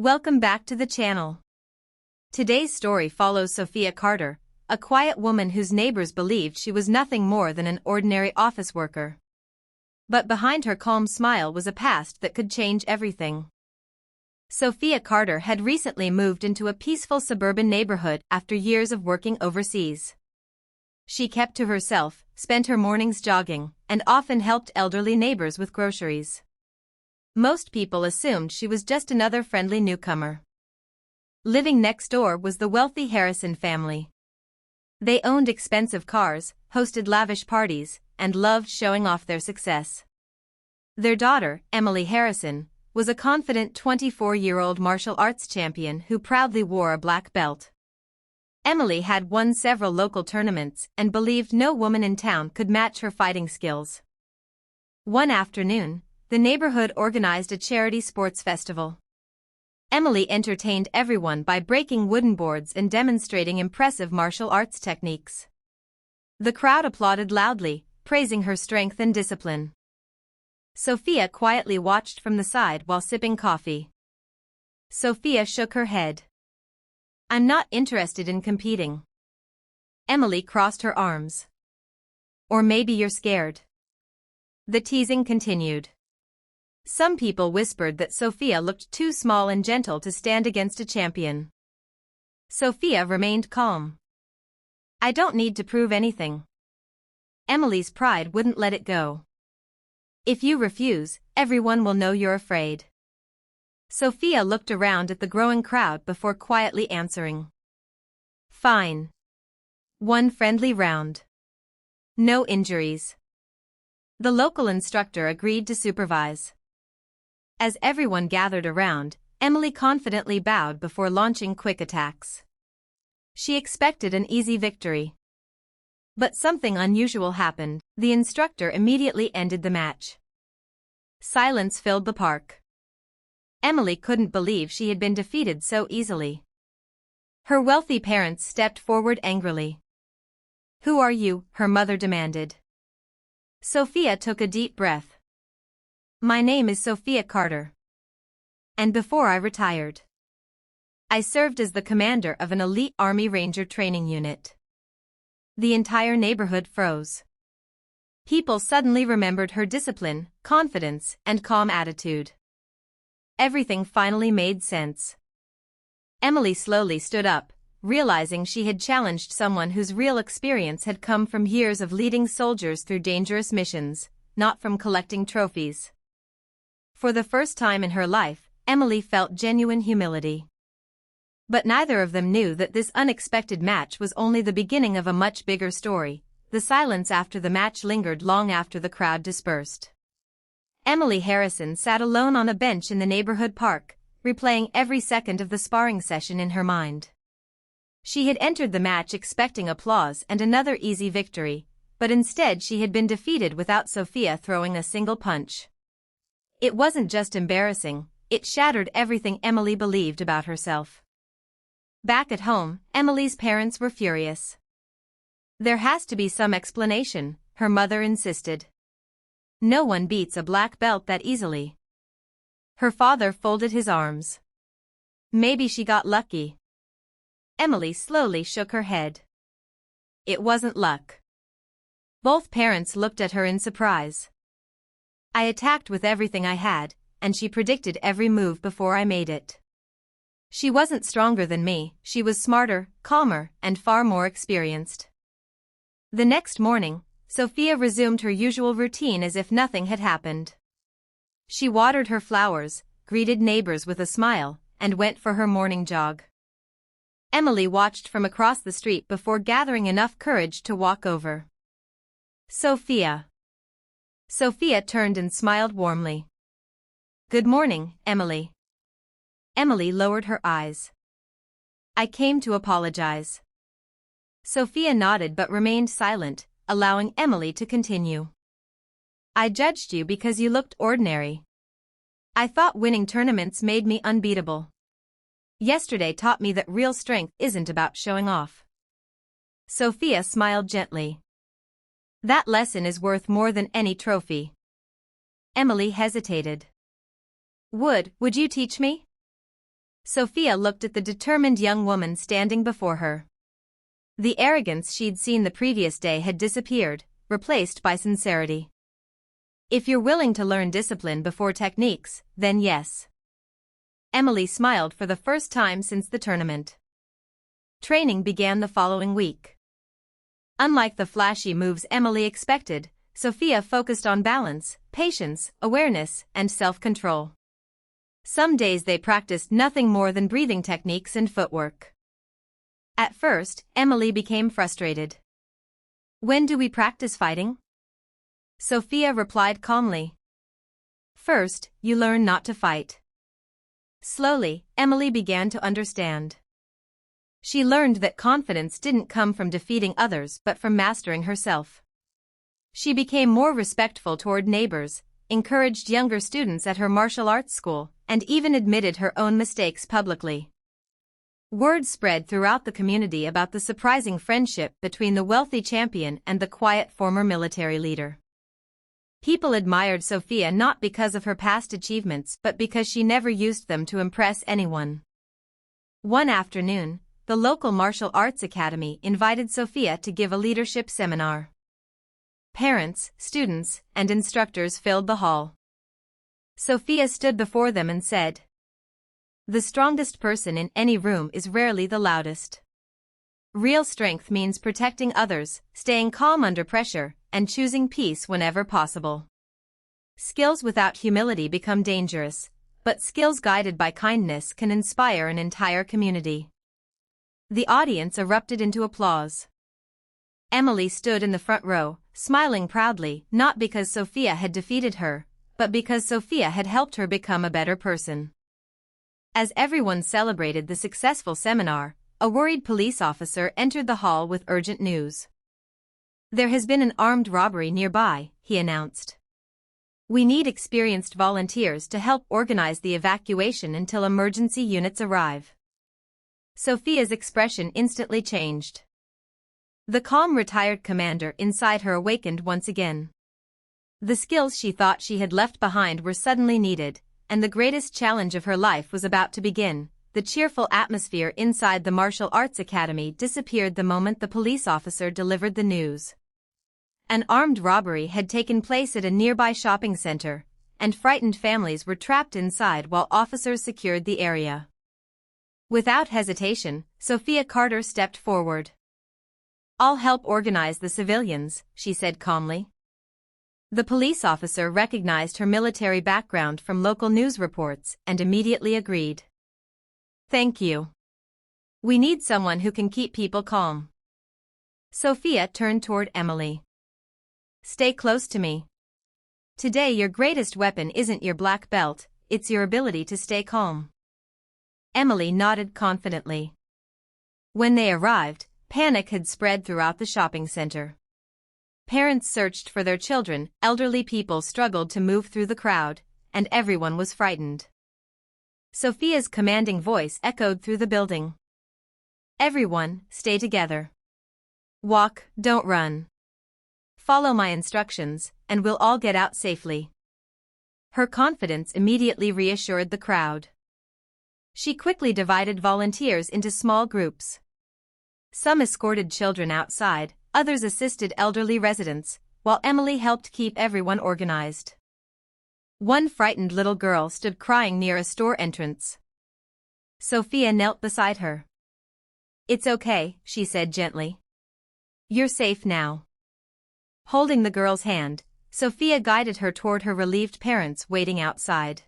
Welcome back to the channel. Today's story follows Sophia Carter, a quiet woman whose neighbors believed she was nothing more than an ordinary office worker. But behind her calm smile was a past that could change everything. Sophia Carter had recently moved into a peaceful suburban neighborhood after years of working overseas. She kept to herself, spent her mornings jogging, and often helped elderly neighbors with groceries. Most people assumed she was just another friendly newcomer. Living next door was the wealthy Harrison family. They owned expensive cars, hosted lavish parties, and loved showing off their success. Their daughter, Emily Harrison, was a confident 24-year-old martial arts champion who proudly wore a black belt. Emily had won several local tournaments and believed no woman in town could match her fighting skills. One afternoon, the neighborhood organized a charity sports festival. Emily entertained everyone by breaking wooden boards and demonstrating impressive martial arts techniques. The crowd applauded loudly, praising her strength and discipline. Sophia quietly watched from the side while sipping coffee. Sophia shook her head. "I'm not interested in competing." Emily crossed her arms. "Or maybe you're scared." The teasing continued. Some people whispered that Sophia looked too small and gentle to stand against a champion. Sophia remained calm. "I don't need to prove anything." Emily's pride wouldn't let it go. "If you refuse, everyone will know you're afraid." Sophia looked around at the growing crowd before quietly answering. "Fine. One friendly round. No injuries." The local instructor agreed to supervise. As everyone gathered around, Emily confidently bowed before launching quick attacks. She expected an easy victory. But something unusual happened. The instructor immediately ended the match. Silence filled the park. Emily couldn't believe she had been defeated so easily. Her wealthy parents stepped forward angrily. "Who are you?" her mother demanded. Sophia took a deep breath. "My name is Sophia Carter. And before I retired, I served as the commander of an elite Army Ranger training unit." The entire neighborhood froze. People suddenly remembered her discipline, confidence, and calm attitude. Everything finally made sense. Emily slowly stood up, realizing she had challenged someone whose real experience had come from years of leading soldiers through dangerous missions, not from collecting trophies. For the first time in her life, Emily felt genuine humility. But neither of them knew that this unexpected match was only the beginning of a much bigger story. The silence after the match lingered long after the crowd dispersed. Emily Harrison sat alone on a bench in the neighborhood park, replaying every second of the sparring session in her mind. She had entered the match expecting applause and another easy victory, but instead she had been defeated without Sophia throwing a single punch. It wasn't just embarrassing, it shattered everything Emily believed about herself. Back at home, Emily's parents were furious. "There has to be some explanation," her mother insisted. "No one beats a black belt that easily." Her father folded his arms. "Maybe she got lucky." Emily slowly shook her head. "It wasn't luck." Both parents looked at her in surprise. "I attacked with everything I had, and she predicted every move before I made it. She wasn't stronger than me, she was smarter, calmer, and far more experienced." The next morning, Sophia resumed her usual routine as if nothing had happened. She watered her flowers, greeted neighbors with a smile, and went for her morning jog. Emily watched from across the street before gathering enough courage to walk over. "Sophia." Sophia turned and smiled warmly. "Good morning, Emily." Emily lowered her eyes. "I came to apologize." Sophia nodded but remained silent, allowing Emily to continue. "I judged you because you looked ordinary. I thought winning tournaments made me unbeatable. Yesterday taught me that real strength isn't about showing off." Sophia smiled gently. "That lesson is worth more than any trophy." Emily hesitated. Would you teach me?" Sophia looked at the determined young woman standing before her. The arrogance she'd seen the previous day had disappeared, replaced by sincerity. If you're willing to learn discipline before techniques, then yes. Emily smiled for the first time since the tournament. Training began the following week. Unlike the flashy moves Emily expected, Sophia focused on balance, patience, awareness, and self-control. Some days they practiced nothing more than breathing techniques and footwork. At first, Emily became frustrated. "When do we practice fighting?" Sophia replied calmly. "First, you learn not to fight." Slowly, Emily began to understand. She learned that confidence didn't come from defeating others but from mastering herself. She became more respectful toward neighbors, encouraged younger students at her martial arts school, and even admitted her own mistakes publicly. Word spread throughout the community about the surprising friendship between the wealthy champion and the quiet former military leader. People admired Sophia not because of her past achievements but because she never used them to impress anyone. One afternoon, the local martial arts academy invited Sophia to give a leadership seminar. Parents, students, and instructors filled the hall. Sophia stood before them and said, "The strongest person in any room is rarely the loudest. Real strength means protecting others, staying calm under pressure, and choosing peace whenever possible. Skills without humility become dangerous, but skills guided by kindness can inspire an entire community." The audience erupted into applause. Emily stood in the front row, smiling proudly, not because Sophia had defeated her, but because Sophia had helped her become a better person. As everyone celebrated the successful seminar, a worried police officer entered the hall with urgent news. "There has been an armed robbery nearby," he announced. "We need experienced volunteers to help organize the evacuation until emergency units arrive." Sophia's expression instantly changed. The calm retired commander inside her awakened once again. The skills she thought she had left behind were suddenly needed, and the greatest challenge of her life was about to begin. The cheerful atmosphere inside the martial arts academy disappeared the moment the police officer delivered the news. An armed robbery had taken place at a nearby shopping center, and frightened families were trapped inside while officers secured the area. Without hesitation, Sophia Carter stepped forward. "I'll help organize the civilians," she said calmly. The police officer recognized her military background from local news reports and immediately agreed. "Thank you. We need someone who can keep people calm." Sophia turned toward Emily. "Stay close to me. Today your greatest weapon isn't your black belt, it's your ability to stay calm." Emily nodded confidently. When they arrived, panic had spread throughout the shopping center. Parents searched for their children, elderly people struggled to move through the crowd, and everyone was frightened. Sophia's commanding voice echoed through the building. "Everyone, stay together. Walk, don't run. Follow my instructions, and we'll all get out safely." Her confidence immediately reassured the crowd. She quickly divided volunteers into small groups. Some escorted children outside, others assisted elderly residents, while Emily helped keep everyone organized. One frightened little girl stood crying near a store entrance. Sophia knelt beside her. "It's okay," she said gently. "You're safe now." Holding the girl's hand, Sophia guided her toward her relieved parents waiting outside.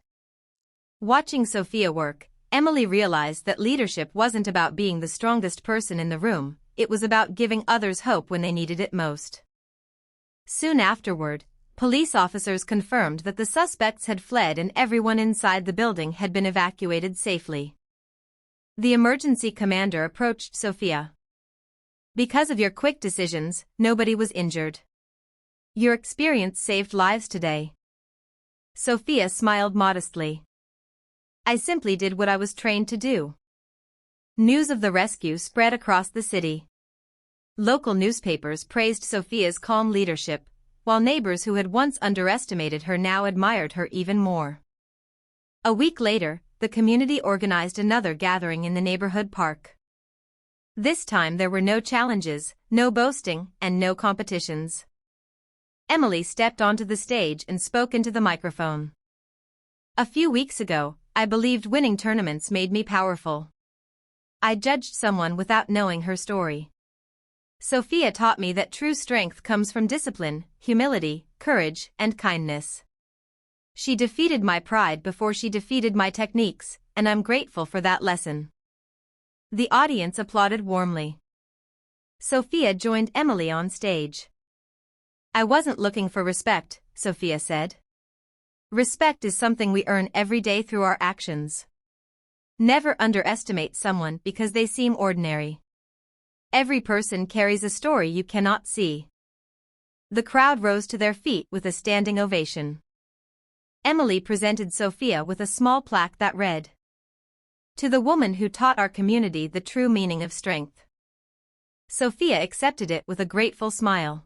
Watching Sophia work, Emily realized that leadership wasn't about being the strongest person in the room, it was about giving others hope when they needed it most. Soon afterward, police officers confirmed that the suspects had fled and everyone inside the building had been evacuated safely. The emergency commander approached Sophia. "Because of your quick decisions, nobody was injured. Your experience saved lives today." Sophia smiled modestly. "I simply did what I was trained to do." News of the rescue spread across the city. Local newspapers praised Sophia's calm leadership, while neighbors who had once underestimated her now admired her even more. A week later, the community organized another gathering in the neighborhood park. This time there were no challenges, no boasting, and no competitions. Emily stepped onto the stage and spoke into the microphone. A few weeks ago, I believed winning tournaments made me powerful. I judged someone without knowing her story. Sophia taught me that true strength comes from discipline, humility, courage, and kindness. She defeated my pride before she defeated my techniques, and I'm grateful for that lesson. The audience applauded warmly. Sophia joined Emily on stage. I wasn't looking for respect, Sophia said. Respect is something we earn every day through our actions. Never underestimate someone because they seem ordinary. Every person carries a story you cannot see. The crowd rose to their feet with a standing ovation. Emily presented Sophia with a small plaque that read, "To the woman who taught our community the true meaning of strength." Sophia accepted it with a grateful smile.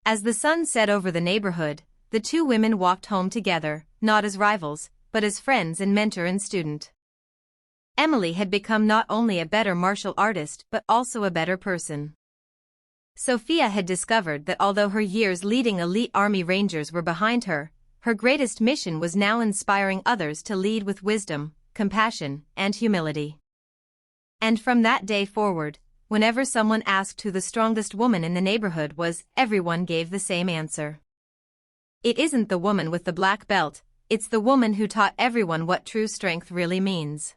As the sun set over the neighborhood, the two women walked home together, not as rivals, but as friends and mentor and student. Emily had become not only a better martial artist but also a better person. Sophia had discovered that although her years leading elite Army Rangers were behind her, her greatest mission was now inspiring others to lead with wisdom, compassion, and humility. And from that day forward, whenever someone asked who the strongest woman in the neighborhood was, everyone gave the same answer. It isn't the woman with the black belt, it's the woman who taught everyone what true strength really means.